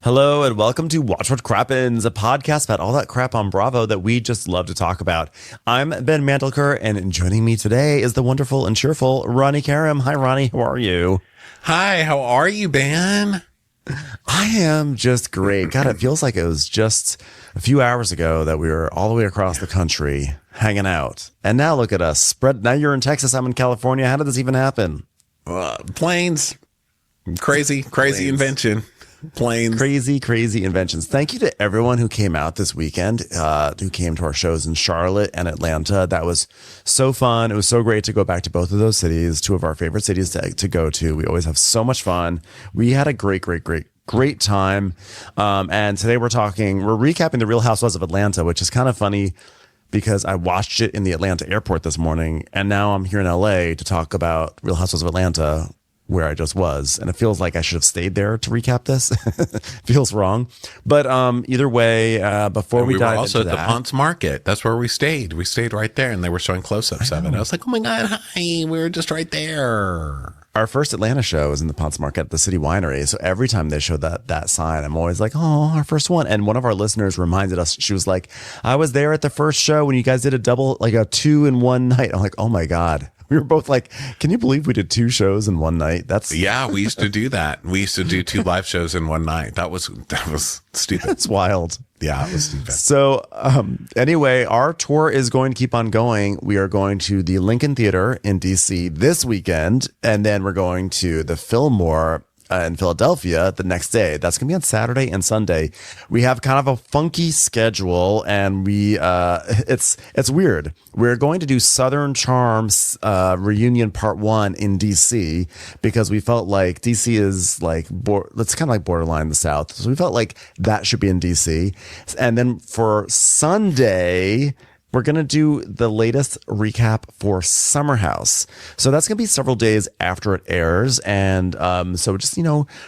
Hello and welcome to Watch What Crappens, a podcast about all that crap on Bravo that we just love to talk about. I'm Ben Mandelker, and joining me today is the wonderful and cheerful Ronnie Karam. Hi, Ronnie. How are you? Hi, how are you, Ben? I am just great. God, it feels like it was just a few hours ago that we were all the way across the country hanging out. And now look at us. Now you're in Texas. I'm in California. How did this even happen? Planes. Crazy invention. Planes. Crazy inventions. Thank you to everyone who came out this weekend, who came to our shows in Charlotte and Atlanta. That was so fun. It was so great to go back to both of those cities, two of our favorite cities to go to. We always have so much fun. We had a great time. And today we're recapping the Real Housewives of Atlanta, which is kind of funny because I watched it in the Atlanta airport this morning, and now I'm here in LA to talk about Real Housewives of Atlanta, where I just was, and it feels like I should have stayed there to recap this. Feels wrong, but either way, before we dive also into at the Ponce Market. That's where we stayed. We stayed right there, and they were showing close-ups of it. I was like, "Oh my god, hi! We were just right there." Our first Atlanta show was in the Ponce Market at the City Winery, so every time they show that sign, I'm always like, "Oh, our first one!" And one of our listeners reminded us. She was like, "I was there at the first show when you guys did a 2 in one night." I'm like, "Oh my god." We were both like, can you believe we did 2 shows in one night? Yeah, we used to do that. We used to do 2 live shows in one night. That was stupid. It's wild. Yeah, it was stupid. So anyway, our tour is going to keep on going. We are going to the Lincoln Theater in DC this weekend, and then we're going to the Fillmore in Philadelphia the next day. That's going to be on Saturday and Sunday. We have kind of a funky schedule, and it's weird. We're going to do Southern Charms reunion part 1 in DC because we felt like DC is like it's kind of like borderline the South, so we felt like that should be in DC. And then for Sunday, we're going to do the latest recap for Summer House. So that's going to be several days after it airs. And so just,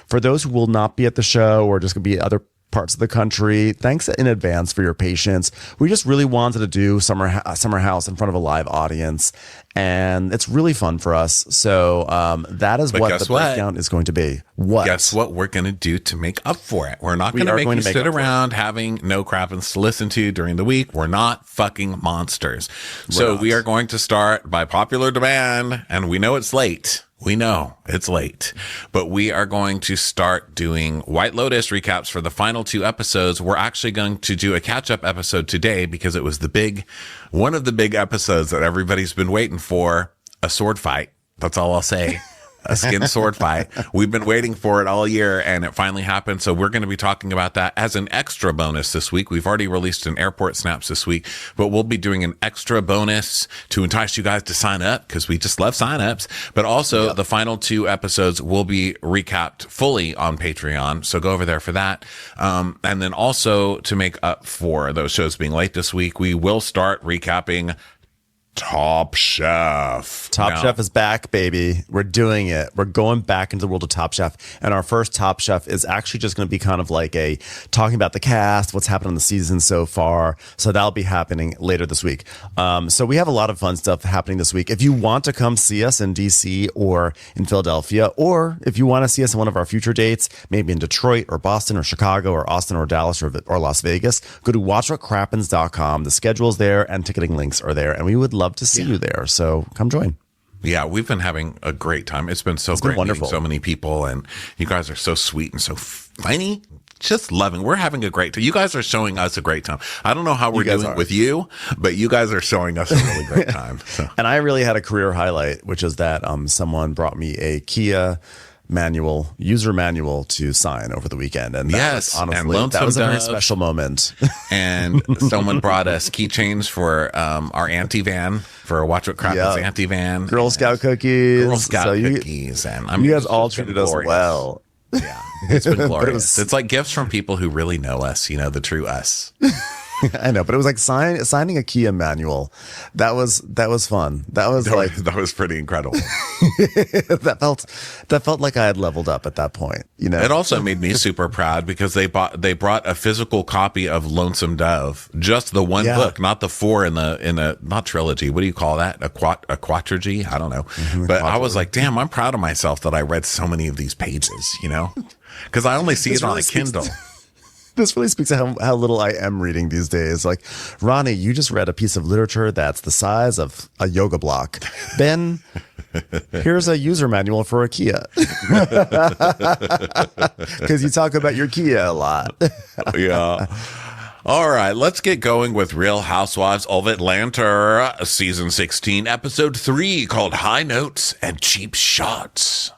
for those who will not be at the show or just going to be other parts of the country, thanks in advance for your patience. We just really wanted to do Summer House in front of a live audience, and it's really fun for us. So that is what the breakdown is going to be. Guess what we're going to do to make up for it? We're not going to make you sit around having no Crappens to listen to during the week. We're not fucking monsters. So we are going to start by popular demand, and we know it's late. We know it's late, but we are going to start doing White Lotus recaps for the final 2 episodes. We're actually going to do a catch-up episode today because it was one of the big episodes that everybody's been waiting for, a sword fight. That's all I'll say. A skin sword fight. We've been waiting for it all year, and it finally happened. So we're going to be talking about that as an extra bonus this week. We've already released an airport snaps this week, but we'll be doing an extra bonus to entice you guys to sign up because we just love signups. But also the final 2 episodes will be recapped fully on Patreon. So go over there for that. And then also to make up for those shows being late this week, we will start recapping Top Chef. Top Chef is back, baby. We're doing it. We're going back into the world of Top Chef. And our first Top Chef is actually just going to be kind of like talking about the cast, what's happened in the season so far. So that'll be happening later this week. So we have a lot of fun stuff happening this week. If you want to come see us in DC or in Philadelphia, or if you want to see us in one of our future dates, maybe in Detroit or Boston or Chicago or Austin or Dallas or Las Vegas, go to watchwhatcrappens.com. The schedule's there and ticketing links are there. And we would love to see you there, so come join. Yeah, we've been having a great time. It's been great meeting so many people, and you guys are so sweet and so funny. Just loving. We're having a great time. You guys are showing us a great time. I don't know how we're doing with you, but you guys are showing us a really great time. So. And I really had a career highlight, which is that someone brought me a Kia user manual to sign over the weekend, and that was, honestly, that was a very special moment. And someone brought us keychains for our auntie van, for Watch What Crappens auntie van, Girl Scout cookies, cookies, and you guys all treated us well. Yeah, it's been glorious. It's like gifts from people who really know us, the true us. I know, but it was like signing a Kia manual. That was fun. That was pretty incredible. that felt like I had leveled up at that point. It also made me super proud because they brought a physical copy of Lonesome Dove, just the one book, not the 4 in the not trilogy. What do you call that? A quadrilogy? I don't know. But I was like, damn, I'm proud of myself that I read so many of these pages. Because I only see it on a Kindle. This really speaks to how little I am reading these days. Like, Ronnie, you just read a piece of literature that's the size of a yoga block. Ben, here's a user manual for a Kia. Because you talk about your Kia a lot. Yeah. All right, let's get going with Real Housewives of Atlanta, season 16, episode 3, called High Notes and Cheap Shots.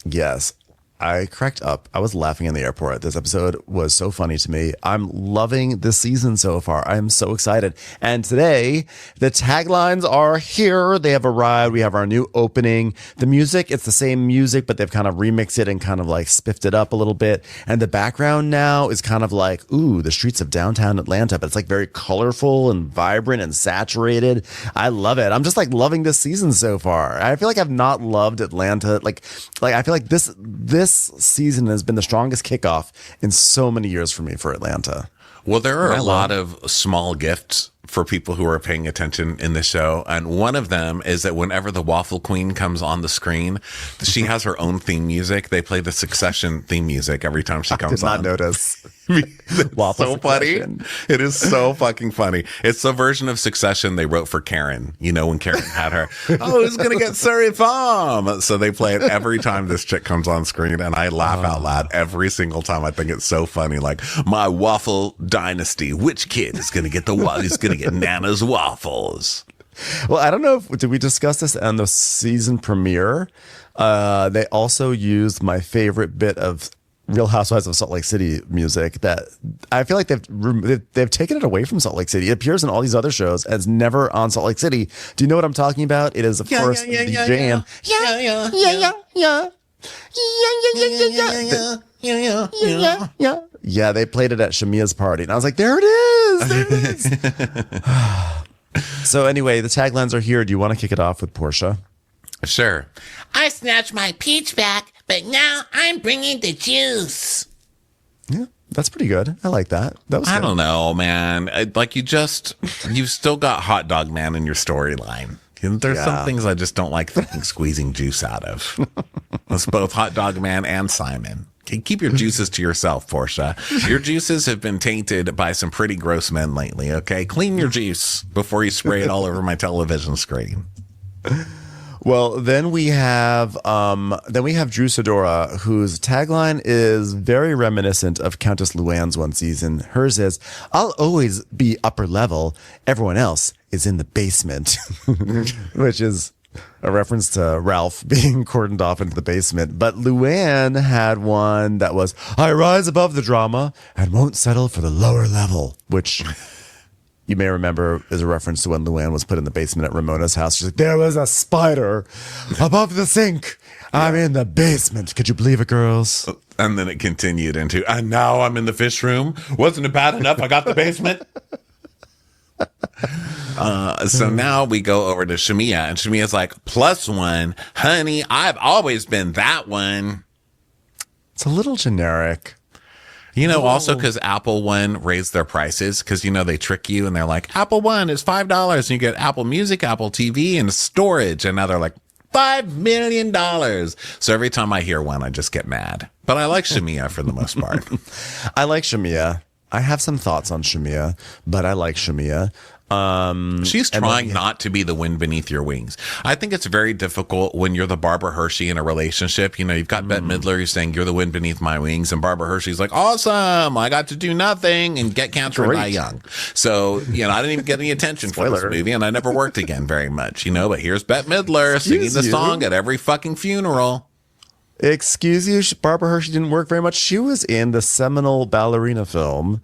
Yes. I cracked up. I was laughing in the airport. This episode was so funny to me. I'm loving this season so far. I'm so excited. And today, the taglines are here. They have arrived. We have our new opening. The music, it's the same music, but they've kind of remixed it and kind of like spiffed it up a little bit. And the background now is kind of like, ooh, the streets of downtown Atlanta, but it's like very colorful and vibrant and saturated. I love it. I'm just like loving this season so far. I feel like I've not loved Atlanta. Like I feel like this season has been the strongest kickoff in so many years for me for Atlanta. Well, there are a lot of small gifts for people who are paying attention in the show. And one of them is that whenever the Waffle Queen comes on the screen, she has her own theme music. They play the Succession theme music every time she comes on. I did not notice. Waffle so Succession. Funny. It is so fucking funny. It's the version of Succession they wrote for Karen. You know, when Karen had her, oh, who's going to get Surrey Farm? So they play it every time this chick comes on screen. And I laugh out loud every single time. I think it's so funny. Like, my waffle dynasty. Which kid is going to get the waffle? He's going to get Nana's waffles. Well, I don't know did we discuss this on the season premiere? They also used my favorite bit of Real Housewives of Salt Lake City music that I feel like they've taken it away from Salt Lake City. It appears in all these other shows and it's never on Salt Lake City. Do you know what I'm talking about? It is, of course, the jam. Yeah, they played it at Shamia's party. And I was like, there it is. There it is. So anyway, the taglines are here. Do you want to kick it off with Porsha? Sure. I snatched my peach back, but now I'm bringing the juice. Yeah, that's pretty good. I like that. That was I good. don't know, man. Like you've still got Hot Dog Man in your storyline. There's some things I just don't like squeezing juice out of. It's both Hot Dog Man and Simon. Keep your juices to yourself, Porsha. Your juices have been tainted by some pretty gross men lately, okay? Clean your juice before you spray it all over my television screen. Well, then we have Drew Sidora, whose tagline is very reminiscent of Countess Luann's one season. Hers is, "I'll always be upper level. Everyone else is in the basement," which is a reference to Ralph being cordoned off into the basement. But Luann had one that was, "I rise above the drama and won't settle for the lower level," which you may remember is a reference to when Luann was put in the basement at Ramona's house. She's like, "There was a spider above the sink. I'm in the basement. Could you believe it, girls?" And then it continued into, "And now I'm in the fish room. Wasn't it bad enough I got the basement?" So now we go over to Shamia, and Shamia's like, "+1, honey, I've always been that one." It's a little generic. You know, also because Apple One raised their prices because, you know, they trick you and they're like, Apple One is $5 and you get Apple Music, Apple TV, and storage. And now they're like, $5 million. So every time I hear one, I just get mad. But I like Shamia for the most part. I like Shamia. I have some thoughts on Shamia, but I like Shamia. She's trying not to be the wind beneath your wings. I think it's very difficult when you're the Barbara Hershey in a relationship. You know, you've got Bette Midler who's saying, "You're the wind beneath my wings," and Barbara Hershey's like, "Awesome, I got to do nothing and get cancer and die young." So, you know, I didn't even get any attention for this movie, and I never worked again very much, you know, but here's Bette Midler singing the song at every fucking funeral. Excuse you, Barbara Hershey didn't work very much. She was in the seminal ballerina film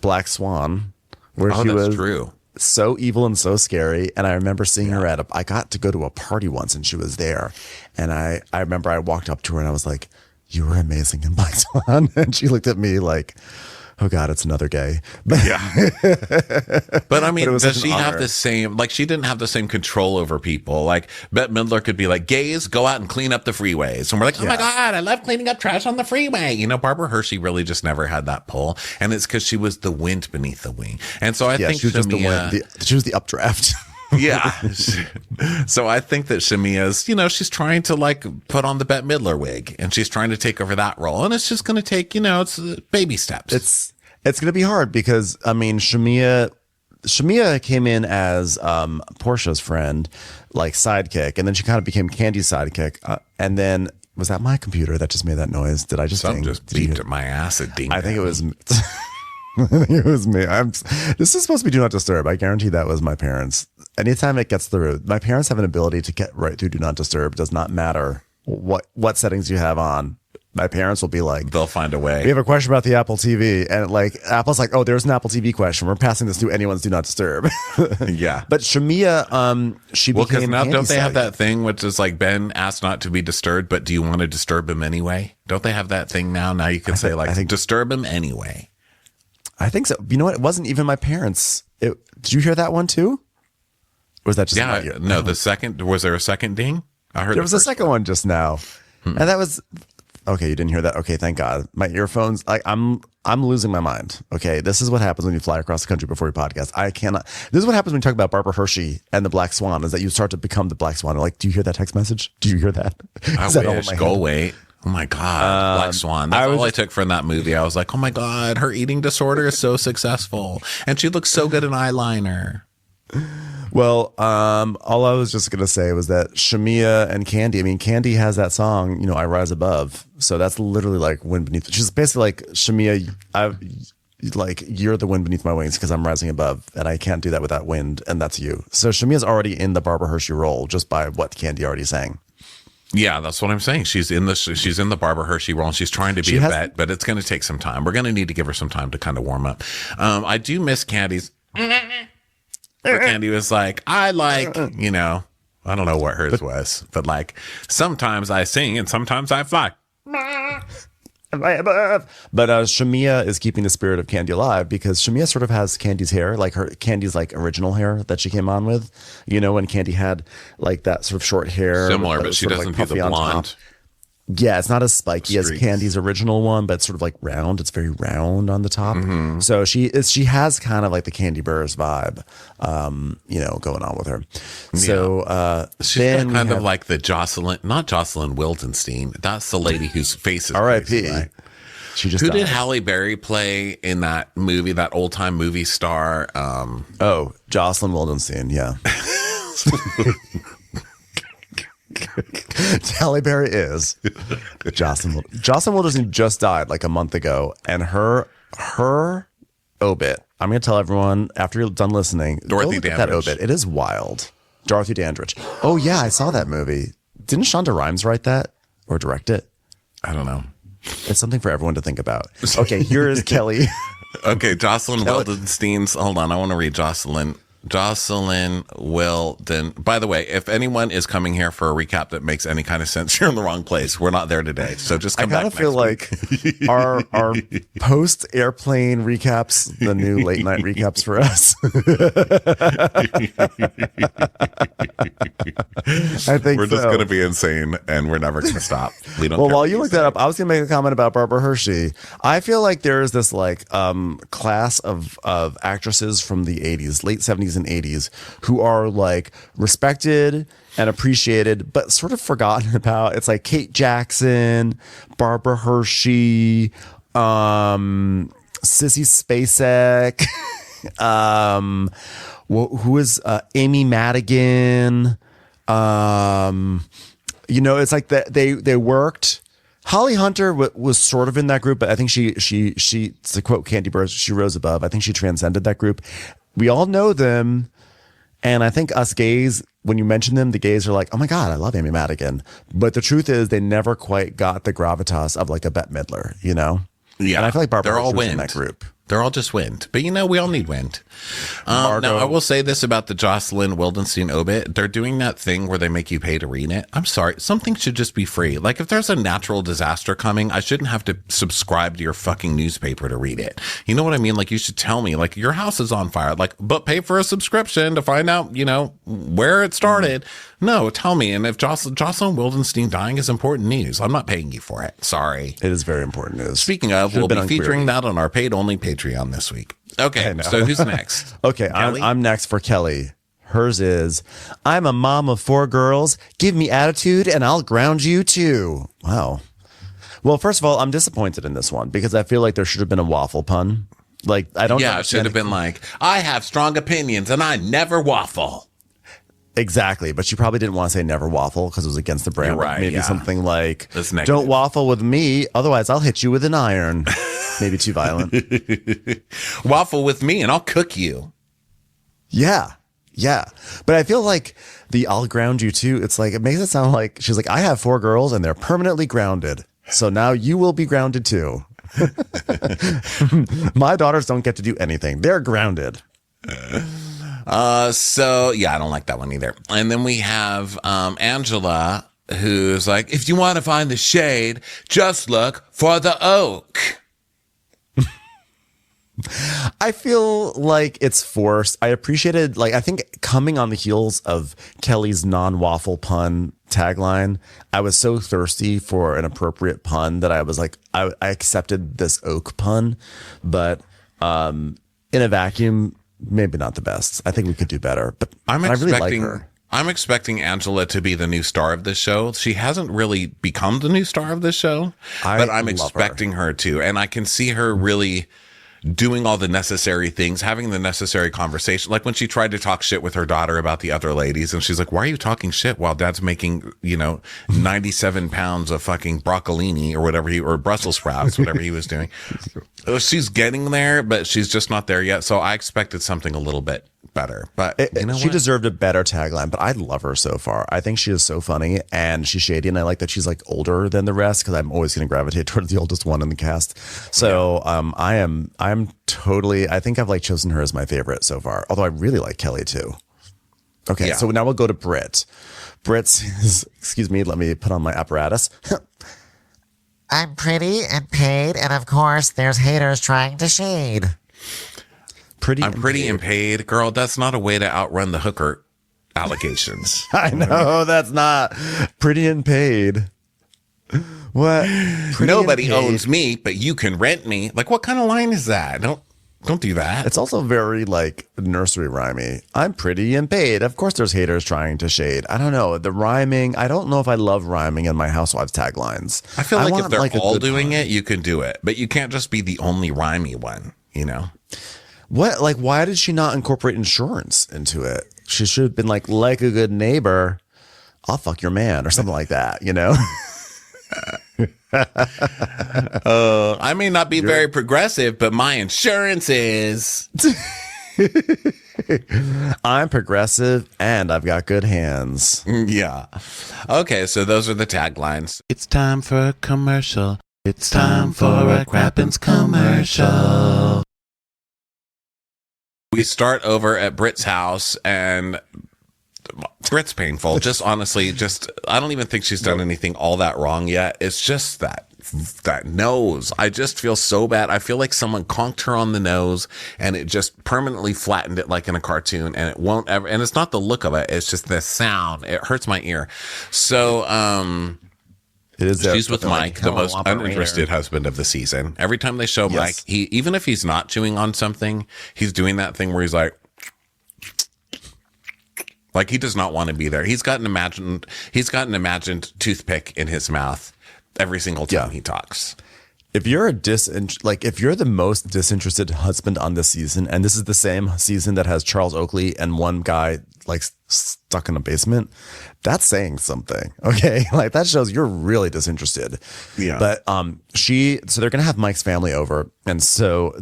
Black Swan, where she was true. So evil and so scary. And I remember seeing her I got to go to a party once and she was there. And I remember I walked up to her and I was like, "You were amazing in Black Swan." And she looked at me like, "Oh God, it's another gay." Yeah. But I mean, does she have the same, like, she didn't have the same control over people. Like, Bette Midler could be like, "Gays, go out and clean up the freeways." And we're like, "Oh my God, I love cleaning up trash on the freeway." You know, Barbara Hershey really just never had that pull. And it's because she was the wind beneath the wing. And so I think she was just she was the updraft. Yeah. So I think that Shamia's, she's trying to like put on the Bette Midler wig and she's trying to take over that role. And it's just going to take, it's baby steps. It's going to be hard because, I mean, Shamia came in as Portia's friend, like sidekick. And then she kind of became Candy's sidekick. And then, was that my computer that just made that noise? Did I just Something just beeped at my ass. It dinged. I think it was I think it was me. This is supposed to be Do Not Disturb. I guarantee that was my parents. Anytime it gets through, my parents have an ability to get right through Do Not Disturb. It does not matter what settings you have on. My parents will be like, they'll find a way. We have a question about the Apple TV, and like Apple's like, oh, there's an Apple TV question. We're passing this through anyone's Do Not Disturb. Yeah, but Shamia, she became because now don't they have Candy that thing which is like Ben asked not to be disturbed, but do you want to disturb him anyway? Don't they have that thing now? Now you can say like, I think disturb him anyway. I think so. You know what? It wasn't even my parents. Did you hear that one too? Or was that just my ear? No, the second, was there a second ding? I heard there was a second one just now. And that was, okay, you didn't hear that. Okay, thank God. My earphones, like I'm losing my mind. Okay, this is what happens when you fly across the country before your podcast. I cannot, this is what happens when you talk about Barbara Hershey and the Black Swan, is that you start to become the Black Swan. Like, do you hear that text message? Do you hear that? I wish. Go away. Oh my God, Black Swan. That's all I took from that movie. I was like, oh my God, her eating disorder is so successful. And she looks so good in eyeliner. Well, all I was just going to say was that Shamia and Candy, I mean, Candy has that song, I Rise Above. So that's literally like wind beneath. She's basically like, Shamia, you're the wind beneath my wings because I'm rising above and I can't do that without wind. And that's you. So Shamia's already in the Barbara Hershey role just by what Candy already sang. Yeah, that's what I'm saying. She's in the Barbara Hershey role and she's trying to be a vet, but it's going to take some time. We're going to need to give her some time to kind of warm up. I do miss Candy's. Candy was like, I like, I don't know what hers was, but like sometimes I sing and sometimes I fly. But Shamia is keeping the spirit of Candy alive because Shamia sort of has Candy's hair, like Candy's like original hair that she came on with, when Candy had like that sort of short hair. Similar, but she doesn't do the blonde. Yeah, it's not as spiky as Candy's original one, but it's sort of like round. It's very round on the top. Mm-hmm. So she has kind of like the Candy Burrs vibe, going on with her. Yeah. So she's kind of like the not Jocelyn Wildenstein. That's the lady whose face is R.I.P. Right? She just Who died. did Halle Berry play in that movie, that old time movie star? Jocelyn Wildenstein. Yeah. Halle Berry is Jocelyn Wildenstein just died like a month ago, and her obit. I'm going to tell everyone after you're done listening. Dorothy Dandridge. That obit. It is wild. Dorothy Dandridge. Oh yeah, I saw that movie. Didn't Shonda Rhimes write that or direct it? I don't know. It's something for everyone to think about. Okay, here is Kelly. Okay, Jocelyn Wildenstein's. Hold on, I want to read Jocelyn Wilden. By the way, if anyone is coming here for a recap that makes any kind of sense, you're in the wrong place. We're not there today, so just come back. I kind of feel like our post airplane recaps, the new late night recaps for us. I think we're just going to be insane, and we're never going to stop. We don't. Well, while you look that up, I was going to make a comment about Barbara Hershey. I feel like there is this like class of actresses from the 80s, late 70s and 80s, who are like respected and appreciated, but sort of forgotten about. It's like Kate Jackson, Barbara Hershey, Sissy Spacek, who is Amy Madigan. It's like they worked. Holly Hunter was sort of in that group, but I think she to quote Candy Burrs, she rose above. I think she transcended that group. We all know them. And I think us gays, when you mention them, the gays are like, oh my God, I love Amy Madigan. But the truth is they never quite got the gravitas of like a Bette Midler, Yeah. And I feel like Barbara was in that group. They're all just wind. But we all need wind. Now, I will say this about the Jocelyn Wildenstein obit. They're doing that thing where they make you pay to read it. I'm sorry. Something should just be free. Like if there's a natural disaster coming, I shouldn't have to subscribe to your fucking newspaper to read it. You know what I mean? Like you should tell me, like your house is on fire. Like, but pay for a subscription to find out, where it started. No, tell me. And if Jocelyn Wildenstein dying is important news, I'm not paying you for it. Sorry. It is very important news. Speaking of, we'll be featuring that on our paid only Patreon this week. Okay, so who's next? Okay, I'm next for Kelly. Hers is, I'm a mom of 4 girls. Give me attitude and I'll ground you too. Wow. Well, first of all, I'm disappointed in this one because I feel like there should have been a waffle pun. Like, I don't know. Yeah, it should have been like, I have strong opinions and I never waffle. Exactly. But she probably didn't want to say never waffle because it was against the brand. You're right, Maybe something like, don't waffle with me. Otherwise, I'll hit you with an iron. Maybe too violent. Waffle with me and I'll cook you. Yeah. Yeah. But I feel like the I'll ground you too. It's like, it makes it sound like she's like, I have 4 girls and they're permanently grounded. So now you will be grounded too. My daughters don't get to do anything. They're grounded. So yeah, I don't like that one either. And then we have Angela, who's like, if you want to find the shade, just look for the oak. I feel like it's forced. I appreciated, like, I think coming on the heels of Kelly's non-waffle pun tagline, I was so thirsty for an appropriate pun that I was like, I accepted this oak pun, but in a vacuum, maybe not the best. I think we could do better, but I really like her. I'm expecting Angela to be the new star of this show. She hasn't really become the new star of this show, but I'm expecting her to, and I can see her really doing all the necessary things, having the necessary conversation. Like when she tried to talk shit with her daughter about the other ladies, and she's like, why are you talking shit while dad's making, 97 pounds of fucking broccolini or whatever or Brussels sprouts, whatever he was doing. She's getting there, but she's just not there yet. So I expected something a little bit better, but she deserved a better tagline, but I love her so far. I think she is so funny and she's shady, and I like that she's like older than the rest because I'm always going to gravitate towards the oldest one in the cast. So I'm totally, I think I've like chosen her as my favorite so far, although I really like Kelly too. Okay, so now we'll go to Britt. Britt says, excuse me, let me put on my apparatus. I'm pretty and paid, and of course there's haters trying to shade. I'm pretty and paid. Girl, that's not a way to outrun the hooker allegations. I know, that's not pretty and paid. What? Nobody owns me, but you can rent me. Like, what kind of line is that? Don't do that. It's also very like nursery rhymey. I'm pretty and paid. Of course there's haters trying to shade. I don't know. The rhyming, I don't know if I love rhyming in my Housewives taglines. I feel like if they're all doing it, you can do it. But you can't just be the only rhymey one, What? Like, why did she not incorporate insurance into it? She should have been like a good neighbor, I'll fuck your man or something like that, I may not be very progressive, but my insurance is. I'm progressive and I've got good hands. Yeah. Okay, so those are the taglines. It's time for a commercial. It's time for a Crappens commercial. We start over at Britt's house, and Britt's painful. Just honestly, I don't even think she's done anything all that wrong yet. It's just that nose. I just feel so bad. I feel like someone conked her on the nose and it just permanently flattened it like in a cartoon, and it won't ever, and it's not the look of it. It's just the sound. It hurts my ear. So, she's with Mike, the most uninterested husband of the season. Every time they show Mike, even if he's not chewing on something, he's doing that thing where he's like he does not want to be there. He's got an imagined toothpick in his mouth every single time he talks. If you're if you're the most disinterested husband on this season, and this is the same season that has Charles Oakley and one guy like stuck in a basement, that's saying something. Okay. Like that shows you're really disinterested. Yeah. But so they're gonna have Mike's family over. And so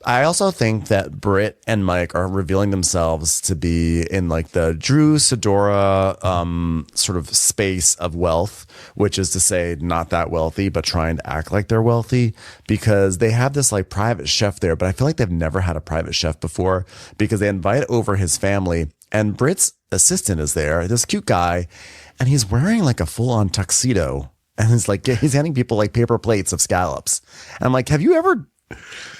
I also think that Britt and Mike are revealing themselves to be in like the Drew Sidora sort of space of wealth, which is to say not that wealthy, but trying to act like they're wealthy, because they have this like private chef there, but I feel like they've never had a private chef before because they invite over his family, and Britt's assistant is there, this cute guy, and he's wearing like a full-on tuxedo, and he's handing people like paper plates of scallops. And I'm like, have you ever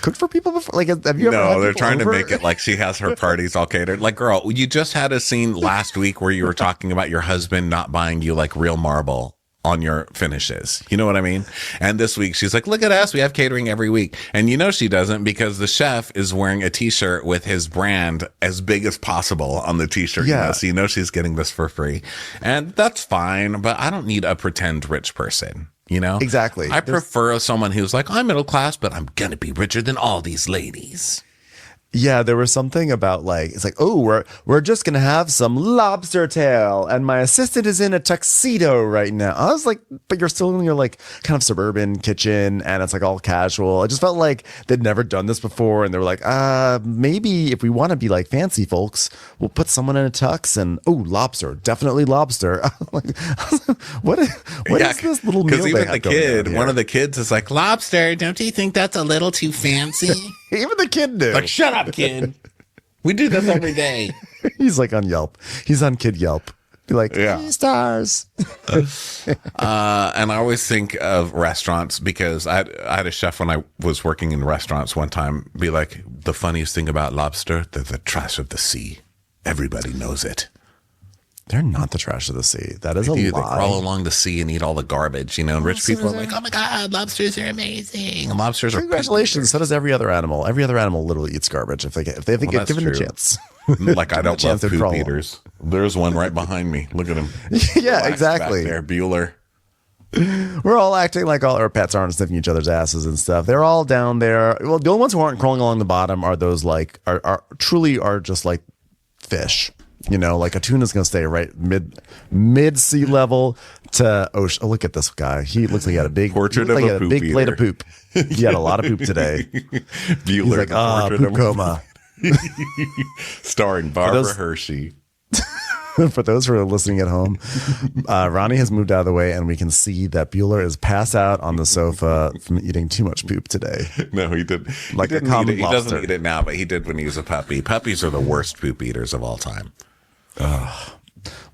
cooked for people before? Like, have you ever? No, they're trying to make it like she has her parties all catered. Like, girl, you just had a scene last week where you were talking about your husband not buying you like real marble on your finishes. You know what I mean? And this week she's like, look at us. We have catering every week. And you know she doesn't, because the chef is wearing a t-shirt with his brand as big as possible on the t-shirt. Yeah. You know? So you know she's getting this for free. And that's fine, but I don't need a pretend rich person. You know? Exactly. I prefer someone who's like, I'm middle class, but I'm going to be richer than all these ladies. Yeah, there was something about like, it's like, oh, we're just gonna have some lobster tail, and my assistant is in a tuxedo right now. I was like, but you're still in your like kind of suburban kitchen, and it's like all casual. I just felt like they'd never done this before, and they were like, maybe if we want to be like fancy folks, we'll put someone in a tux, and lobster, definitely lobster. Like, what is this little meal? Because even the kid, one of the kids is like, lobster, don't you think that's a little too fancy? Even the kid knew. Like, shut up, kid. We do this every day. He's like on Yelp. He's on Kid Yelp. Be like, stars. And I always think of restaurants, because I had a chef when I was working in restaurants one time be like, the funniest thing about lobster, they're the trash of the sea. Everybody knows it. They're not the trash of the sea. That is a lie. They crawl along the sea and eat all the garbage, you know, and rich people are like, oh my God, lobsters are amazing. And lobsters are congratulations. So does every other animal. Every other animal literally eats garbage if they get given the chance. Like, I don't love poop eaters. There's one right behind me. Look at him. Yeah, exactly. Back there, Bueller. We're all acting like all our pets aren't sniffing each other's asses and stuff. They're all down there. Well, the only ones who aren't crawling along the bottom are those like are truly just like fish. You know, like a tuna's going to stay right mid sea level to ocean. Oh, look at this guy. He looks like he had a big portrait of a poop big eater. plate of poop. He had a lot of poop today. Bueller, he's like, poop coma. Starring Barbara Hershey. For those who are listening at home, Ronnie has moved out of the way, and we can see that Bueller is passed out on the sofa from eating too much poop today. No, he did. Like he a common He lobster. doesn't eat it now, but he did when he was a puppy. Puppies are the worst poop eaters of all time.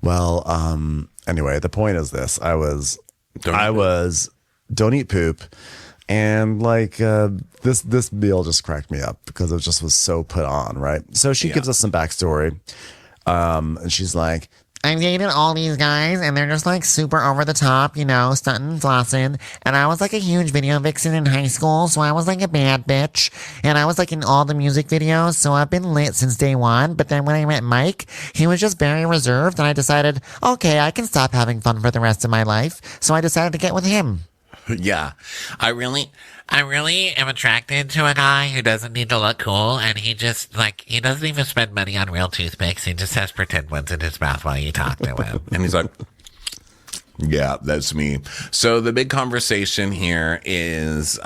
Well, anyway, the point is this. Don't eat poop. And like this meal just cracked me up because it just was so put on, right? So she gives us some backstory. And she's like, I've dated all these guys, and they're just like super over the top, you know, stunting, flossing. And I was like a huge video vixen in high school, so I was like a bad bitch. And I was like in all the music videos, so I've been lit since day one. But then when I met Mike, he was just very reserved, and I decided, okay, I can stop having fun for the rest of my life. So I decided to get with him. Yeah. I really am attracted to a guy who doesn't need to look cool, and he just, like, he doesn't even spend money on real toothpicks. He just has pretend ones in his mouth while you talk to him. And he's like, yeah, that's me. So the big conversation here is,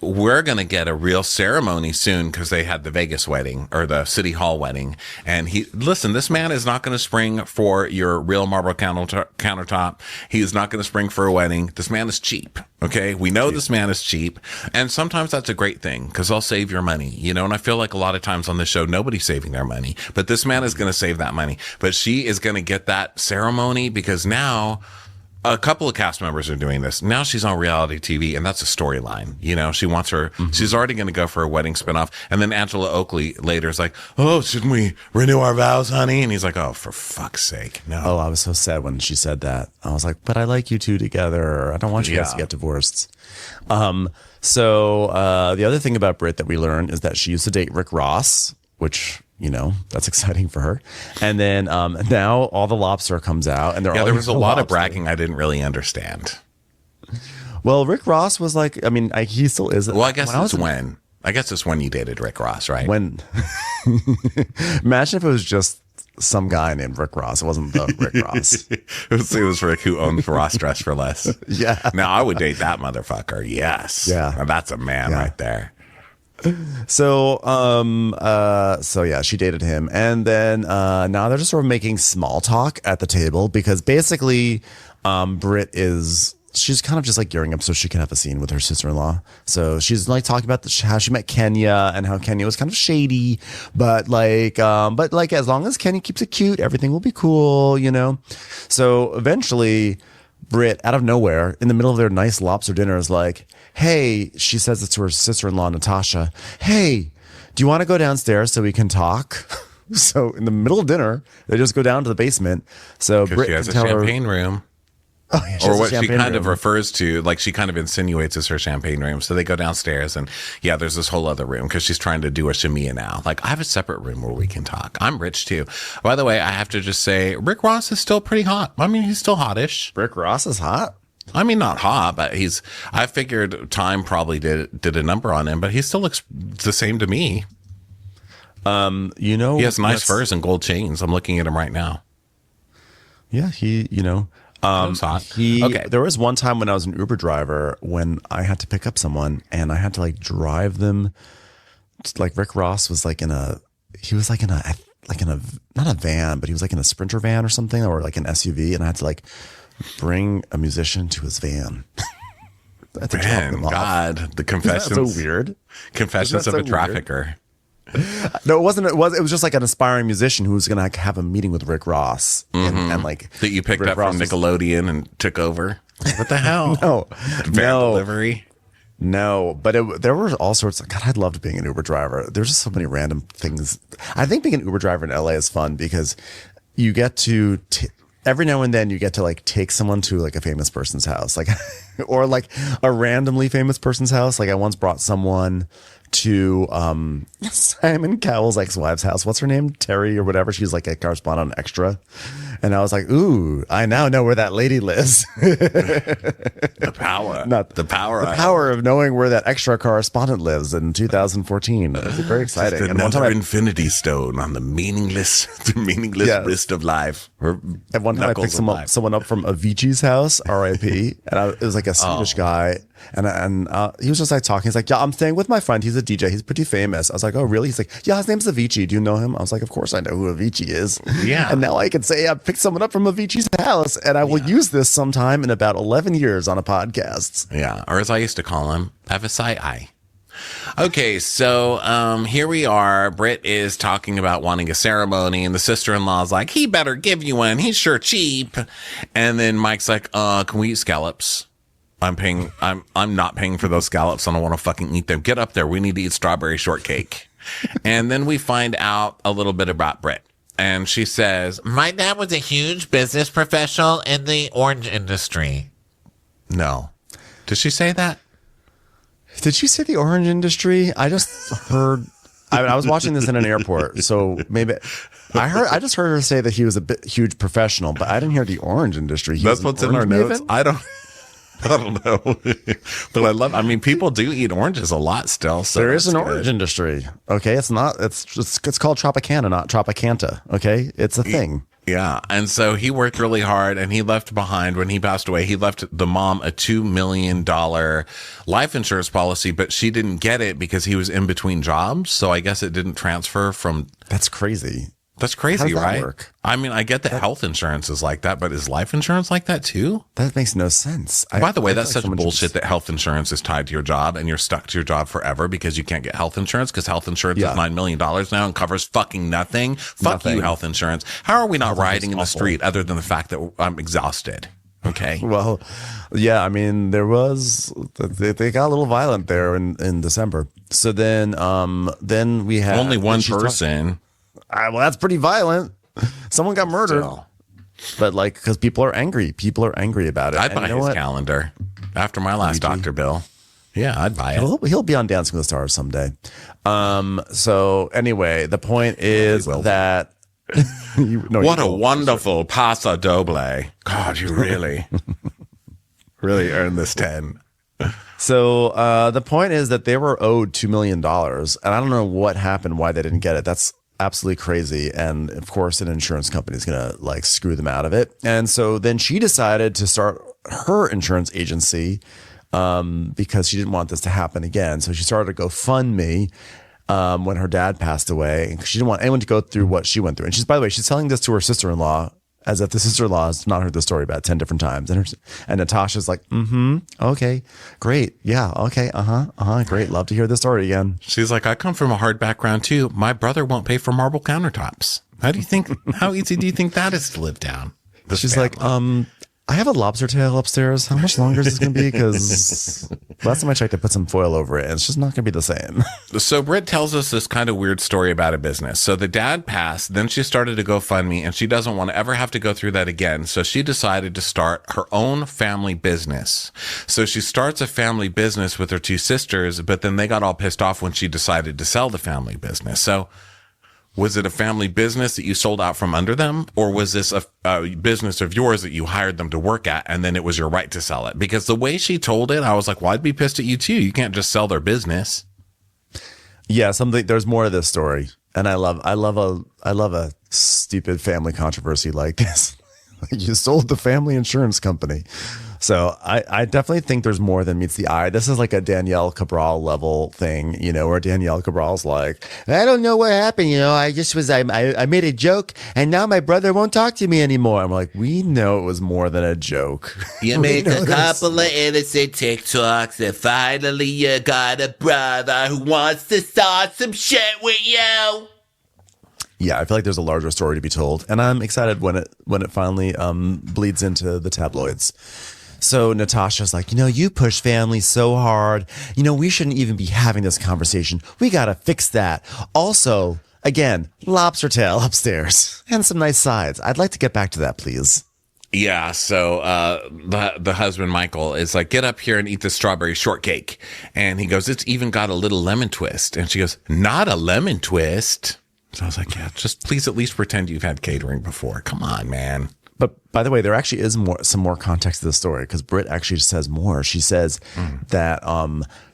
we're going to get a real ceremony soon because they had the Vegas wedding or the City Hall wedding. And this man is not going to spring for your real marble countertop. He is not going to spring for a wedding. This man is cheap. Okay. We know this man is cheap. And sometimes that's a great thing because they'll save your money, you know? And I feel like a lot of times on this show, nobody's saving their money, but this man is going to save that money, but she is going to get that ceremony because now a couple of cast members are doing this. Now she's on reality TV, and that's a storyline. You know, she wants her, she's already going to go for a wedding spinoff. And then Angela Oakley later is like, oh, shouldn't we renew our vows, honey? And he's like, oh, for fuck's sake, no. Oh, I was so sad when she said that. I was like, but I like you two together. I don't want you guys to get divorced. So the other thing about Britt that we learned is that she used to date Rick Ross, which, you know, that's exciting for her. And then now all the lobster comes out, and there was a lot of bragging I didn't really understand. Well, Rick Ross was like, I mean, he still is. Well, I guess it's when you dated Rick Ross, right? When imagine if it was just some guy named Rick Ross. It wasn't the Rick Ross. it was Rick who owned Ross Dress for Less. Yeah. Now I would date that motherfucker. Yes. Yeah. Now, that's a man right there. So yeah, she dated him, and then now they're just sort of making small talk at the table because basically, Britt she's kind of just like gearing up so she can have a scene with her sister-in-law. So she's like talking about how she met Kenya and how Kenya was kind of shady, but like as long as Kenya keeps it cute, everything will be cool, you know. So eventually, Britt, out of nowhere, in the middle of their nice lobster dinner, is like, hey, she says it to her sister-in-law, Natasha. Hey, do you want to go downstairs so we can talk? So in the middle of dinner, they just go down to the basement. So Britt she has can a tell champagne room. Oh, yeah, or what she kind of refers to, like she kind of insinuates is her champagne room. So they go downstairs and there's this whole other room because she's trying to do a Shamia now. Like, I have a separate room where we can talk. I'm rich too. By the way, I have to just say Rick Ross is still pretty hot. I mean, he's still hottish. Rick Ross is hot? I mean, not hot, but I figured time probably did a number on him, but he still looks the same to me. He has nice furs and gold chains. I'm looking at him right now. Yeah, there was one time when I was an Uber driver when I had to pick up someone and I had to like drive them. Like Rick Ross was like not a van, but he was like in a Sprinter van or something, or like an SUV, and I had to like bring a musician to his van. Man, God, the confessions. Isn't that so weird? Confessions of a trafficker. No, it wasn't. It was just like an aspiring musician who was going to have a meeting with Rick Ross, and like that you picked Rick up Ross from Nickelodeon and took over. What the hell? No delivery. No, but there were all sorts of. God, I loved being an Uber driver. There's just so many random things. I think being an Uber driver in LA is fun because you get to every now and then you get to like take someone to like a famous person's house, like or like a randomly famous person's house. Like I once brought someone to Simon Cowell's ex-wife's house. What's her name? Terry or whatever. She's like a correspondent extra. And I was like, ooh, I now know where that lady lives. The power of knowing where that extra correspondent lives in 2014. It was very exciting. Just another infinity stone on the meaningless wrist of life. And one time I picked someone up from Avicii's house, R.I.P. And it was like a Swedish guy. And he was just like talking. He's like, yeah, I'm staying with my friend. He's a DJ. He's pretty famous. I was like, oh, really? He's like, yeah, his name's Avicii. Do you know him? I was like, of course I know who Avicii is. Yeah. And now I can say I picked someone up from Avicii's house, and I will use this sometime in about 11 years on a podcast. Yeah. Or as I used to call him, Avicii. Okay, so here we are. Britt is talking about wanting a ceremony, and the sister-in-law's like, he better give you one. He's sure cheap. And then Mike's like, can we eat scallops? I'm not paying for those scallops. I don't want to fucking eat them. Get up there. We need to eat strawberry shortcake. And then we find out a little bit about Britt. And she says, my dad was a huge business professional in the orange industry. No. Did she say that? Did she say the orange industry? I just heard. I was watching this in an airport, so maybe I just heard her say that he was a huge professional, but I didn't hear the orange industry. That's what's in our notes. I don't know. But people do eat oranges a lot still. So there is an orange industry. Okay. It's called Tropicana, not Tropicanta. Okay. It's a thing. Yeah. And so he worked really hard and he left behind when he passed away. He left the mom a $2 million life insurance policy, but she didn't get it because he was in between jobs. So I guess it didn't transfer from. That's crazy. That's crazy, right? Work? I mean, I get that health insurance is like that, but is life insurance like that too? That makes no sense. By the way, that's such bullshit that health insurance is tied to your job and you're stuck to your job forever because you can't get health insurance because health insurance is $9 million now and covers fucking nothing. Fuck you, health insurance. How are we not rioting in the street other than the fact that I'm exhausted? Okay. Well, yeah, I mean, they got a little violent there in December. So then we had only one person. Well, that's pretty violent. Someone got murdered. But like, because people are angry. People are angry about it. I'd buy his calendar after my last doctor bill. Yeah, I'd buy it. He'll be on Dancing with the Stars someday. So anyway, the point is that what a wonderful paso doble. God, you really earned this 10. So the point is that they were owed $2 million. And I don't know what happened, why they didn't get it. That's absolutely crazy. And of course, an insurance company is going to like screw them out of it. And so then she decided to start her insurance agency because she didn't want this to happen again. So she started a GoFundMe when her dad passed away. She didn't want anyone to go through what she went through. And by the way, she's telling this to her sister-in-law as if the sister-in-law has not heard the story about 10 different times. And Natasha's like, okay, great. Yeah, okay, great. Love to hear this story again. She's like, I come from a hard background too. My brother won't pay for marble countertops. How easy do you think that is to live down? She's family? Like, I have a lobster tail upstairs. How much longer is this going to be? Because last time I checked, I put some foil over it, and it's just not going to be the same. So Britt tells us this kind of weird story about a business. So the dad passed, then she started a GoFundMe, and she doesn't want to ever have to go through that again. So she decided to start her own family business. So she starts a family business with her two sisters, but then they got all pissed off when she decided to sell the family business. So was it a family business that you sold out from under them? Or was this a business of yours that you hired them to work at and then it was your right to sell it? Because the way she told it, I was like, well, I'd be pissed at you too. You can't just sell their business. Yeah, there's more to this story. And I love a stupid family controversy like this. You sold the family insurance company. So I definitely think there's more than meets the eye. This is like a Danielle Cabral level thing, where Danielle Cabral's like, I don't know what happened. I made a joke and now my brother won't talk to me anymore. I'm like, we know it was more than a joke. You make a couple of innocent TikToks and finally you got a brother who wants to start some shit with you. Yeah, I feel like there's a larger story to be told. And I'm excited when it finally bleeds into the tabloids. So Natasha's like, you push family so hard. We shouldn't even be having this conversation. We got to fix that. Also, again, lobster tail upstairs and some nice sides. I'd like to get back to that, please. Yeah, so the husband, Michael, is like, get up here and eat the strawberry shortcake. And he goes, it's even got a little lemon twist. And she goes, not a lemon twist. So I was like, yeah, just please at least pretend you've had catering before. Come on, man. But by the way, there actually is some more context to the story because Britt actually says more. She says that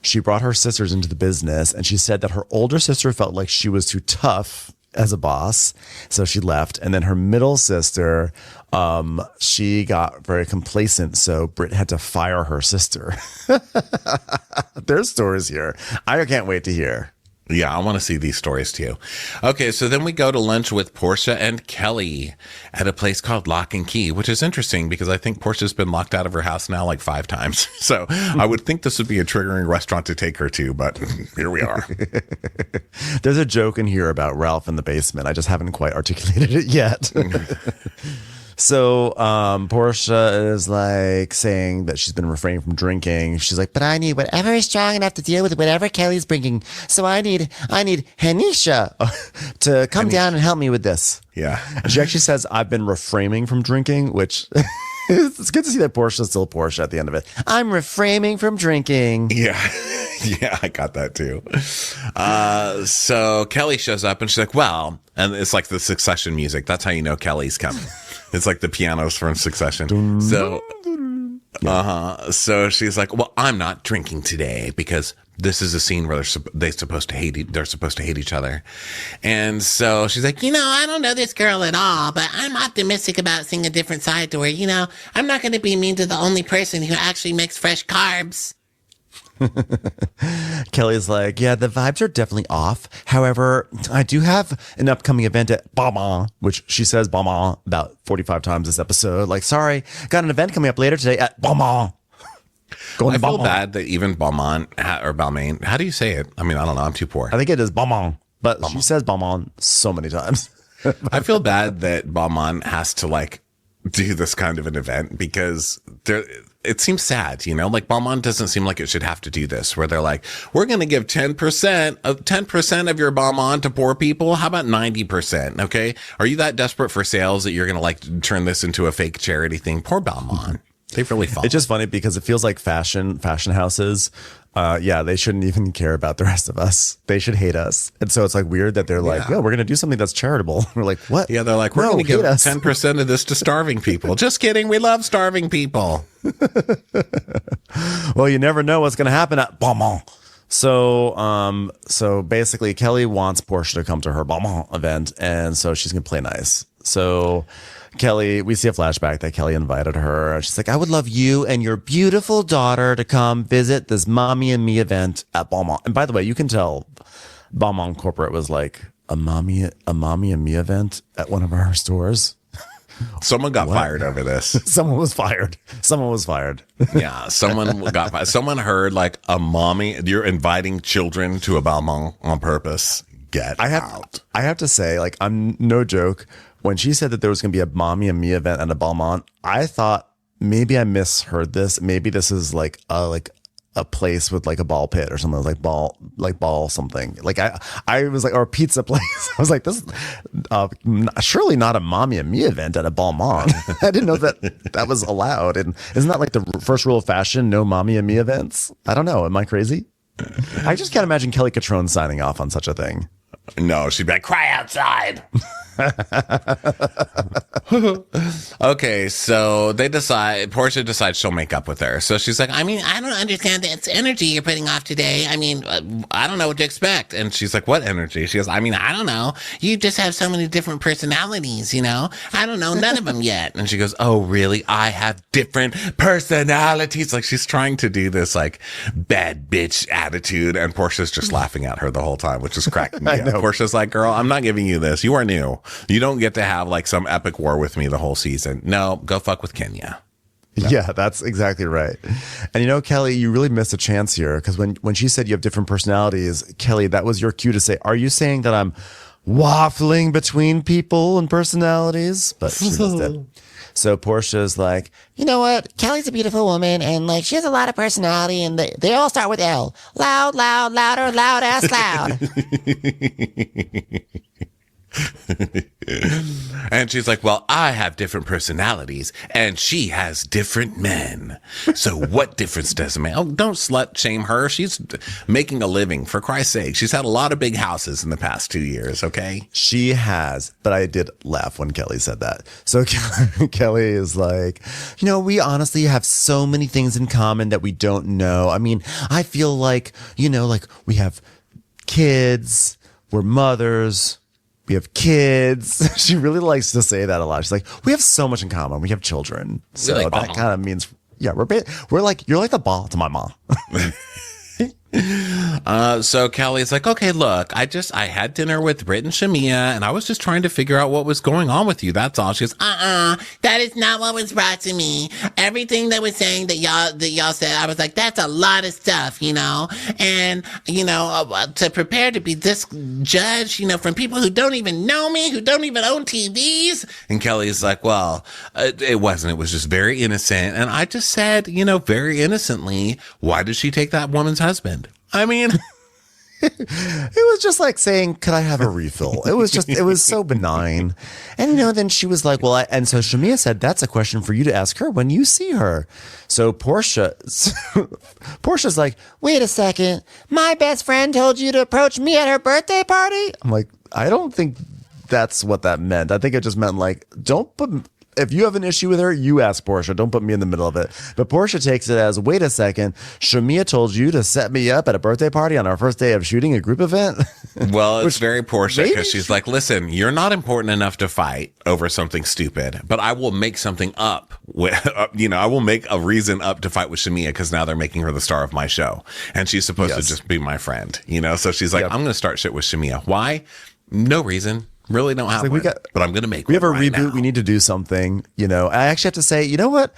she brought her sisters into the business and she said that her older sister felt like she was too tough as a boss. So she left. And then her middle sister, she got very complacent. So Britt had to fire her sister. There's stories here. I can't wait to hear. Yeah, I want to see these stories too. Okay, so then we go to lunch with Porsha and Kelly at a place called Lock and Key, which is interesting because I think Porsha's been locked out of her house now like 5 times. So I would think this would be a triggering restaurant to take her to, but here we are. There's a joke in here about Ralph in the basement. I just haven't quite articulated it yet. So Porsha is like saying that she's been refraining from drinking. She's like, but I need whatever is strong enough to deal with whatever Kelly's bringing. So I need Hanisha to come down and help me with this. Yeah. She actually says, I've been refraining from drinking, which it's good to see that Porsha's still Porsha at the end of it. I'm refraining from drinking. Yeah. Yeah, I got that too. So Kelly shows up and she's like, well, and it's like the Succession music. That's how you know Kelly's coming. It's like the pianos from Succession. So, so she's like, well, I'm not drinking today because this is a scene where they're supposed to hate each other. And so she's like, I don't know this girl at all, but I'm optimistic about seeing a different side to her. I'm not going to be mean to the only person who actually makes fresh carbs. Kelly's like, yeah, the vibes are definitely off. However, I do have an upcoming event at Bama, which she says Bama about 45 times this episode. Like, sorry, got an event coming up later today at Bama. I feel bad that even Balmain or Balmain, how do you say it? I mean, I don't know. I'm too poor. I think it is Bama, but she says Bama so many times. I feel bad that Balmain has to like do this kind of an event because it seems sad, like Balmain doesn't seem like it should have to do this where they're like, we're going to give 10% of your Balmain to poor people. How about 90%? Okay. Are you that desperate for sales that you're going to like turn this into a fake charity thing? Poor Balmain. They've really fallen. It's just funny because it feels like fashion houses. They shouldn't even care about the rest of us. They should hate us. And so it's like weird that they're like, we're going to do something that's charitable. We're like, what? Yeah, they're like, we're going to give 10% of this to starving people. Just kidding. We love starving people. Well, you never know what's going to happen at Beaumont. So basically Kelly wants Porsha to come to her Beaumont event. And so she's going to play nice. So Kelly, we see a flashback that Kelly invited her. She's like, I would love you and your beautiful daughter to come visit this Mommy and Me event at Beaumont. And by the way, you can tell Beaumont Corporate was like a mommy and me event at one of our stores. Someone got fired over this. Someone was fired. Yeah, someone got fired. Someone heard like a mommy, you're inviting children to a Beaumont on purpose. Get out. I have to say, like, I'm no joke. When she said that there was going to be a Mommy and Me event at a Beaumont, I thought maybe I misheard this. Maybe this is like a place with like a ball pit or something, like ball something. Like I was like, or a pizza place. I was like, this surely not a Mommy and Me event at a Bal Mont. I didn't know that was allowed. And isn't that like the first rule of fashion? No Mommy and Me events. I don't know. Am I crazy? I just can't imagine Kelly Catrone signing off on such a thing. No, she'd be like, cry outside. Okay, so Porsha decides she'll make up with her. So she's like, I mean, I don't understand that energy you're putting off today. I mean, I don't know what to expect. And she's like, what energy? She goes, I mean, I don't know. You just have so many different personalities, you know? I don't know none of them yet. And she goes, oh, really? I have different personalities. Like she's trying to do this like bad bitch attitude. And Portia's just laughing at her the whole time, which is cracking me up. Portia's like, girl, I'm not giving you this. You are new. You don't get to have like some epic war with me the whole season. No, go fuck with Kenya. No. Yeah, that's exactly right. And you know, Kelly, you really missed a chance here because when she said you have different personalities, Kelly, that was your cue to say, are you saying that I'm waffling between people and personalities? But she just did. So Portia's like, you know what? Kelly's a beautiful woman and like she has a lot of personality and they all start with L. Loud, loud, louder, loud ass loud. And she's like, well, I have different personalities and she has different men. So what difference does it make? Oh, don't slut shame her. She's making a living, for Christ's sake. She's had a lot of big houses in the past 2 years, okay? She has, but I did laugh when Kelly said that. So Kelly is like, you know, we honestly have so many things in common that we don't know. I mean, I feel like, you know, like we have kids, we're mothers, we have kids. She really likes to say that a lot. She's like, we have so much in common. We have children. So like that kind of means, yeah, we're like, you're like the ball to my mom. So Kelly's like, okay, look, I had dinner with Britt and Shamia and I was just trying to figure out what was going on with you. That's all. She goes, that is not what was brought to me. Everything that was saying that y'all said, I was like, that's a lot of stuff, you know? And, you know, to prepare to be this judge, you know, from people who don't even know me, who don't even own TVs. And Kelly's like, well, it wasn't. It was just very innocent. And I just said, you know, very innocently, why did she take that woman's husband? I mean, it was just like saying, could I have a refill? It was so benign. And, you know, then she was like, well, and so Shamia said, that's a question for you to ask her when you see her. So Portia's like, wait a second. My best friend told you to approach me at her birthday party? I'm like, I don't think that's what that meant. I think it just meant like, if you have an issue with her, you ask Porsha. Don't put me in the middle of it. But Porsha takes it as, wait a second, Shamia told you to set me up at a birthday party on our first day of shooting a group event? Well, it's very Porsha because she's like, listen, you're not important enough to fight over something stupid, but I will make something up. You know, I will make a reason up to fight with Shamia because now they're making her the star of my show. And she's supposed to just be my friend, you know? So she's like, I'm going to start shit with Shamia. Why? No reason. Really don't have like one, but I'm going to make we have a right reboot. Now. We need to do something. You know, I actually have to say, you know what?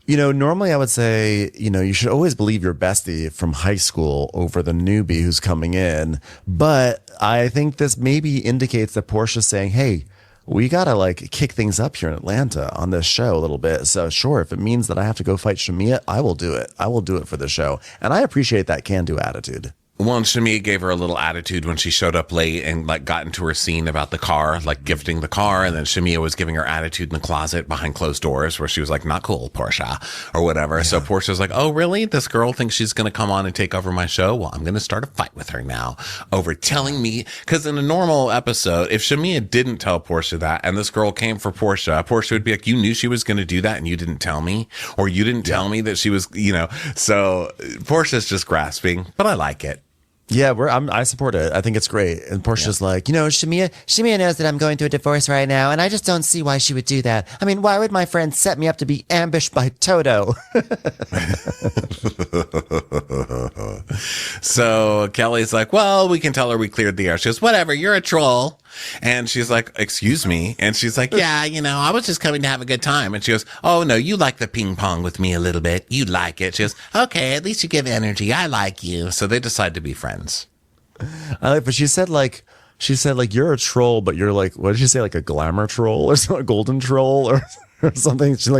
You know, normally I would say, you know, you should always believe your bestie from high school over the newbie who's coming in. But I think this maybe indicates that Portia's saying, hey, we got to like kick things up here in Atlanta on this show a little bit. So sure, if it means that I have to go fight Shamia, I will do it. I will do it for the show. And I appreciate that can-do attitude. Well, and Shamia gave her a little attitude when she showed up late and like got into her scene about the car, like gifting the car. And then Shamia was giving her attitude in the closet behind closed doors where she was like, not cool, Porsha, or whatever. Yeah. So Portia's like, oh, really? This girl thinks she's going to come on and take over my show? Well, I'm going to start a fight with her now over telling me. Because in a normal episode, if Shamia didn't tell Porsha that and this girl came for Porsha would be like, you knew she was going to do that and you didn't tell me, or you didn't tell me that she was, you know. So Portia's just grasping, but I like it. Yeah, I support it. I think it's great. And Portia's like, you know, Shamia knows that I'm going through a divorce right now, and I just don't see why she would do that. I mean, why would my friend set me up to be ambushed by Toto? So Kelly's like, well, we can tell her we cleared the air. She goes, whatever, you're a troll. And she's like, excuse me. And she's like, yeah, you know, I was just coming to have a good time. And she goes, oh, no, you like the ping pong with me a little bit. You like it. She goes, okay, at least you give energy. I like you. So they decide to be friends. But she said like, you're a troll, but you're like, what did she say? Like a glamour troll or something, a golden troll or or something. She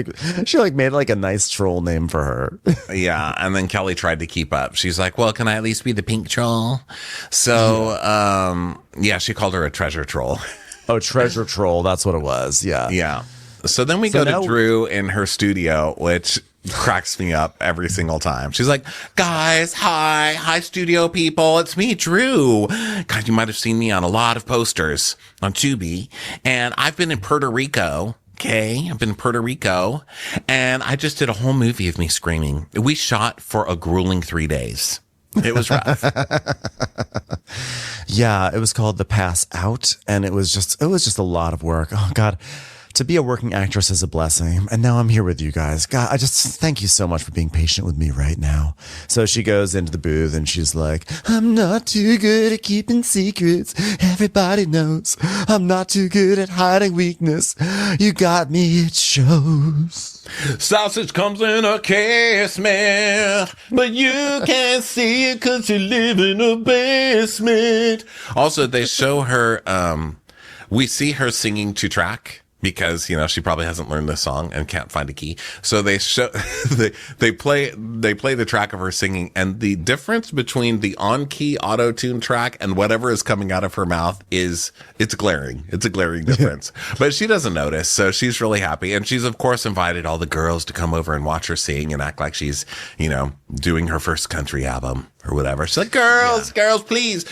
made like a nice troll name for her. Yeah. And then Kelly tried to keep up. She's like, well, can I at least be the pink troll? So, she called her a treasure troll. Oh, treasure troll. That's what it was. Yeah. Yeah. So then we go to Drew in her studio, which cracks me up every single time. She's like, guys, hi studio people. It's me, Drew. God, you might have seen me on a lot of posters on Tubi. And I've been in Puerto Rico. Okay. I've been in Puerto Rico and I just did a whole movie of me screaming. We shot for a grueling 3 days. It was rough. Yeah. It was called The Pass Out. And it was just a lot of work. Oh God. To be a working actress is a blessing. And now I'm here with you guys. God, I just thank you so much for being patient with me right now. So she goes into the booth and she's like, I'm not too good at keeping secrets. Everybody knows I'm not too good at hiding weakness. You got me, it shows. Sausage comes in a casement, but you can't see it because you live in a basement. Also, they show her, we see her singing to track. Because, she probably hasn't learned this song and can't find a key. So they show, they play the track of her singing, and the difference between the on-key auto-tune track and whatever is coming out of her mouth it's glaring. It's a glaring difference. But she doesn't notice, so she's really happy. And she's, of course, invited all the girls to come over and watch her sing and act like she's, doing her first country album or whatever. She's like, girls, please,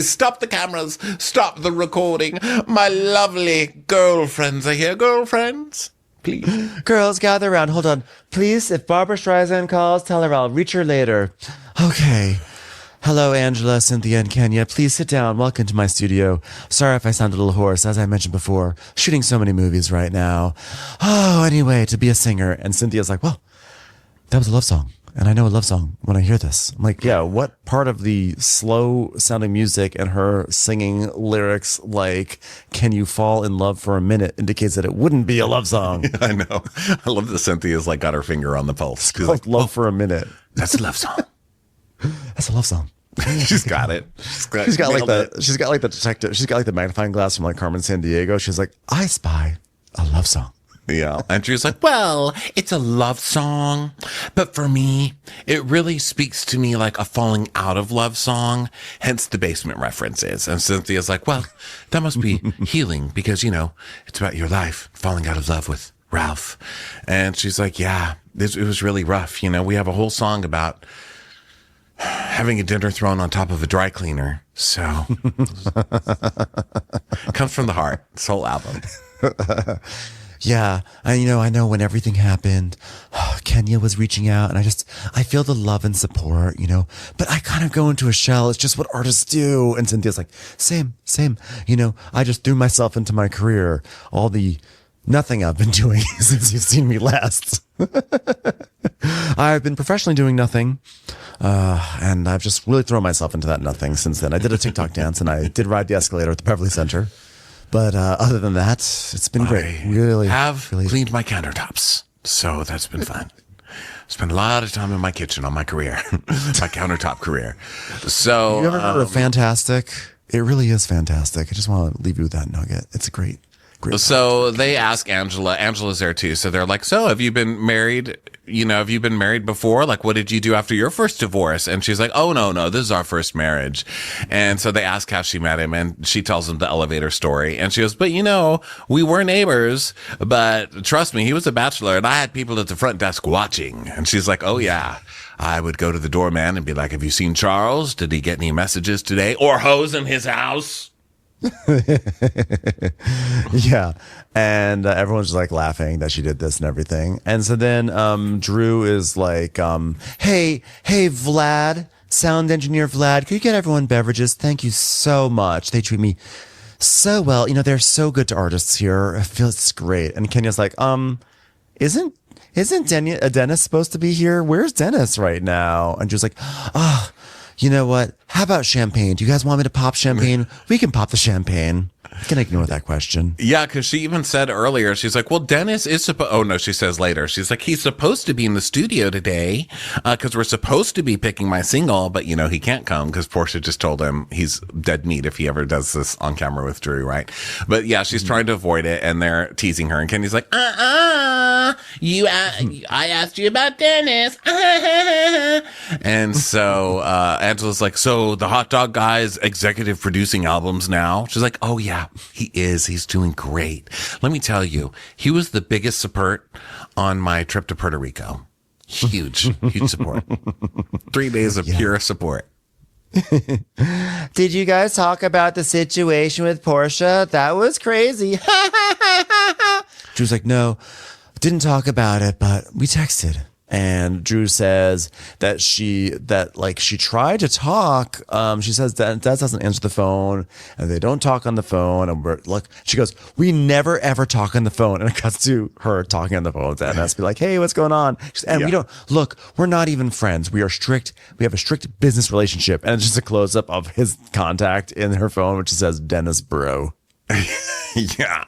stop the cameras, stop the recording. My lovely girlfriends are here. Girlfriends, please. Girls, gather around. Hold on. Please, if Barbara Streisand calls, tell her I'll reach her later. Okay. Hello, Angela, Cynthia, and Kenya. Please sit down. Welcome to my studio. Sorry if I sound a little hoarse. As I mentioned before, shooting so many movies right now. Oh, anyway, to be a singer. And Cynthia's like, well, that was a love song. And I know a love song when I hear this. I'm like, yeah, what part of the slow sounding music and her singing lyrics like, can you fall in love for a minute indicates that it wouldn't be a love song? I know. I love that Cynthia's like got her finger on the pulse. Like love for a minute. That's a love song. That's a love song. She's got it. She's got like the detective. She's got like the magnifying glass from like Carmen Sandiego. She's like, I spy a love song. Yeah. And Drew's like, well, it's a love song, but for me, it really speaks to me like a falling out of love song, hence the basement references. And Cynthia's like, well, that must be healing because, it's about your life falling out of love with Ralph. And she's like, yeah, it was really rough. We have a whole song about having a dinner thrown on top of a dry cleaner. So it comes from the heart, this whole album. Yeah, I know when everything happened, Kenya was reaching out and I feel the love and support, but I kind of go into a shell. It's just what artists do. And Cynthia's like, same, I just threw myself into my career. All the nothing I've been doing since you've seen me last. I've been professionally doing nothing. And I've just really thrown myself into that nothing since then. I did a TikTok dance and I did ride the escalator at the Beverly Center. But other than that, it's been great. Really cleaned my countertops, so that's been fun. Spent a lot of time in my kitchen on my career, my countertop career. So you ever heard of Fantastic? It really is fantastic. I just want to leave you with that nugget. It's a great. So they ask Angela. Angela's there too. So they're like, so have you been married? Have you been married before? Like, what did you do after your first divorce? And she's like, oh, no, this is our first marriage. And so they ask how she met him and she tells them the elevator story. And she goes, but we were neighbors, but trust me, he was a bachelor and I had people at the front desk watching. And she's like, oh yeah. I would go to the doorman and be like, have you seen Charles? Did he get any messages today? Or hoes in his house? Yeah, and everyone's just like laughing that she did this and everything. And so then Drew is like, hey Vlad, sound engineer Vlad, can you get everyone beverages? Thank you so much, they treat me so well, they're so good to artists here. I feel it's great. And Kenya's like, isn't Dennis supposed to be here? Where's Dennis right now? And Drew's like, you know what? How about champagne? Do you guys want me to pop champagne? We can pop the champagne. I can ignore that question. Yeah, because she even said earlier, she's like, well, Dennis is supposed, oh no, she says later, she's like, he's supposed to be in the studio today because we're supposed to be picking my single, but you know, he can't come because Porsha just told him he's dead meat if he ever does this on camera with Drew, right? But yeah, she's trying to avoid it and they're teasing her and Kenny's like, I asked you about Dennis. And so Angela's like, so the hot dog guy's executive producing albums now? She's like, oh yeah, he is. He's doing great. Let me tell you, he was the biggest support on my trip to Puerto Rico. Huge support. 3 days of pure support. Did you guys talk about the situation with Porsha? That was crazy. Drew's like, no, didn't talk about it, but we texted. And Drew says that she tried to talk. She says that Des doesn't answer the phone and they don't talk on the phone. And we're like, she goes, we never ever talk on the phone. And it cuts to her talking on the phone. And has to be like, hey, what's going on? We don't look, we're not even friends. We are strict. We have a strict business relationship. And it's just a close up of his contact in her phone, which says Dennis Bro. Yeah.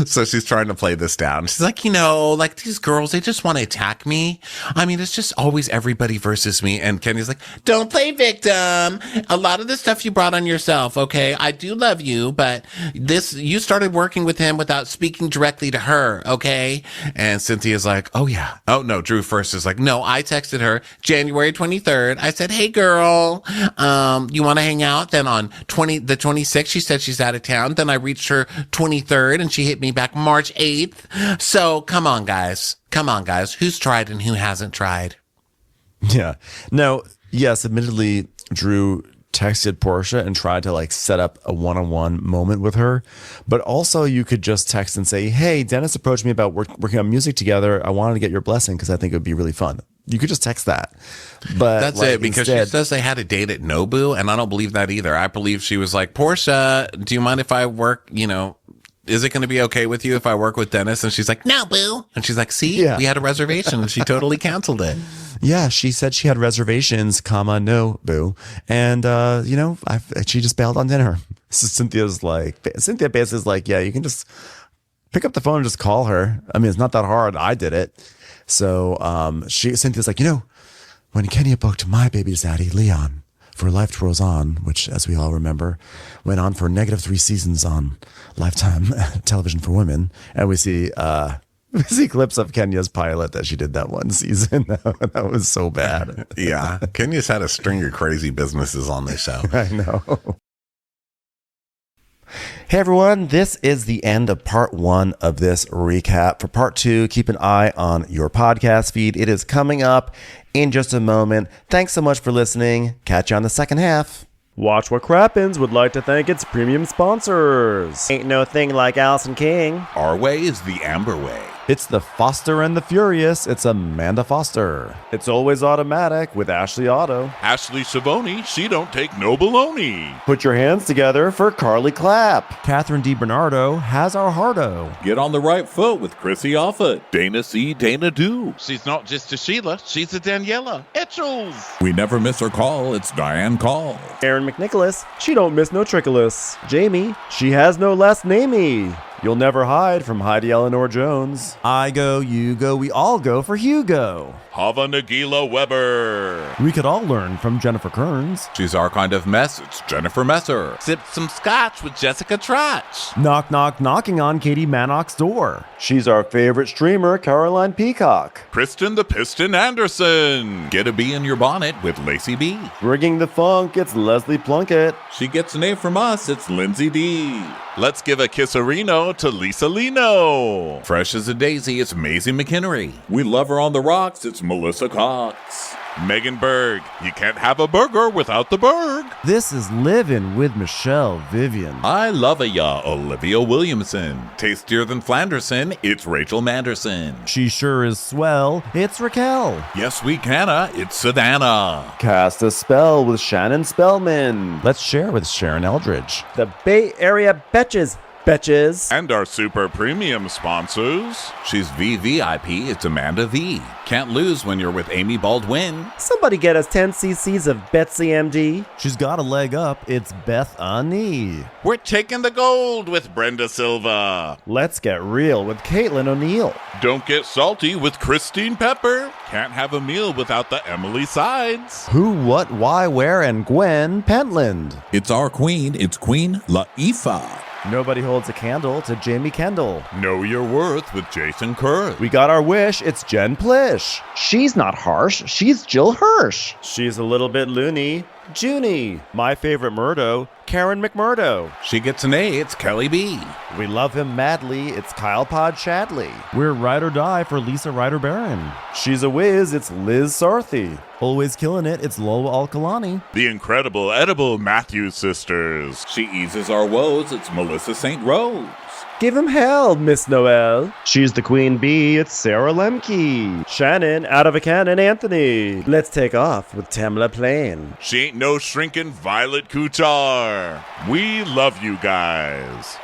So she's trying to play this down. She's like, you know, like these girls, they just want to attack me. I mean, it's just always everybody versus me. And Kenny's like, don't play victim. A lot of the stuff you brought on yourself. Okay. I do love you, but you started working with him without speaking directly to her. Okay. And Cynthia's like, oh yeah. Oh no. Drew first is like, no, I texted her January 23rd. I said, hey girl, you want to hang out? Then on the 26th, she said she's out of town. Then I reached her 23rd and she hit me back March 8th. So come on, guys. Who's tried and who hasn't tried? Yeah. No, yes, admittedly, Drew texted Porsha and tried to like set up a one-on-one moment with her. But also you could just text and say, hey, Dennis approached me about working on music together. I wanted to get your blessing because I think it would be really fun. You could just text that. But that's it, because she says they had a date at Nobu, and I don't believe that either. I believe she was like, Porsha, do you mind if I work, you know, is it going to be okay with you if I work with Dennis? And she's like, no, boo. And she's like, see, we had a reservation and she totally canceled it. Yeah, she said she had reservations, no, boo. And, you know, she just bailed on dinner. So Cynthia basically is like, yeah, you can just pick up the phone and just call her. I mean, it's not that hard. I did it. So Cynthia's like, you know, when Kenya booked my baby's daddy, Leon, for Life Twirls On, which, as we all remember, went on for -3 seasons on Lifetime television for women. And we see clips of Kenya's pilot that she did that one season. That was so bad. Yeah. Kenya's had a string of crazy businesses on this show. I know. Hey everyone, this is the end of part 1 of this recap. For part 2, keep an eye on your podcast feed. It is coming up in just a moment. Thanks so much for listening. Catch you on the second half. Watch What Crappens would like to thank its premium sponsors. Ain't no thing like Allison King. Our way is the Amber way. It's the Foster and the Furious. It's Amanda Foster. It's Always Automatic with Ashley Auto. Ashley Savoni, she don't take no baloney. Put your hands together for Carly Clapp. Catherine DiBernardo has our Hardo. Get on the right foot with Chrissy Offutt. Dana C. Dana Do. She's not just a Sheila, she's a Daniela. Etchels. We never miss her call. It's Diane Call. Erin McNicholas, she don't miss no trickolas. Jamie, she has no last namey. You'll never hide from Heidi Eleanor Jones. I go, you go, we all go for Hugo. Hava Nagila Weber. We could all learn from Jennifer Kearns. She's our kind of mess. It's Jennifer Messer. Sip some scotch with Jessica Trotch. Knock, knock, knocking on Katie Mannock's door. She's our favorite streamer, Caroline Peacock. Kristen the Piston Anderson. Get a bee in your bonnet with Lacey B. Bringing the funk, it's Leslie Plunkett. She gets an A from us. It's Lindsay D. Let's give a kisserino to Lisa Lino. Fresh as a daisy, it's Maisie McHenry. We love her on the rocks. It's Melissa Cox. Megan Berg. You can't have a burger without the Berg. This is Livin' with Michelle Vivian. I love ya, Olivia Williamson. Tastier than Flanderson, it's Rachel Manderson. She sure is swell, it's Raquel. Yes, we canna, it's Savannah. Cast a spell with Shannon Spellman. Let's share with Sharon Eldridge. The Bay Area Betches. Betches. And our super premium sponsors. She's VVIP, it's Amanda V. Can't lose when you're with Amy Baldwin. Somebody get us 10 cc's of Betsy MD. She's got a leg up. It's Beth Ani. We're taking the gold with Brenda Silva. Let's get real with Caitlin O'Neill. Don't get salty with Christine Pepper. Can't have a meal without the Emily Sides. Who, what, why, where, and Gwen Pentland. It's our queen. It's Queen Latifah. Nobody holds a candle to Jamie Kendall. Know your worth with Jason Kurth. We got our wish. It's Jen Plish. She's not harsh. She's Jill Hirsch. She's a little bit loony. Junie. My favorite Murdo, Karen McMurdo. She gets an A, it's Kelly B. We love him madly. It's Kyle Pod Shadley. We're ride or die for Lisa Ryder Barron. She's a whiz. It's Liz Sarthy. Always killing it. It's Lola Alkalani. The incredible edible Matthews sisters. She eases our woes. It's Melissa St. Rose. Give him hell, Miss Noel. She's the queen bee. It's Sarah Lemke. Shannon, out of a cannon, Anthony. Let's take off with Tamla Plain. She ain't no shrinking Violet Kuchar. We love you guys.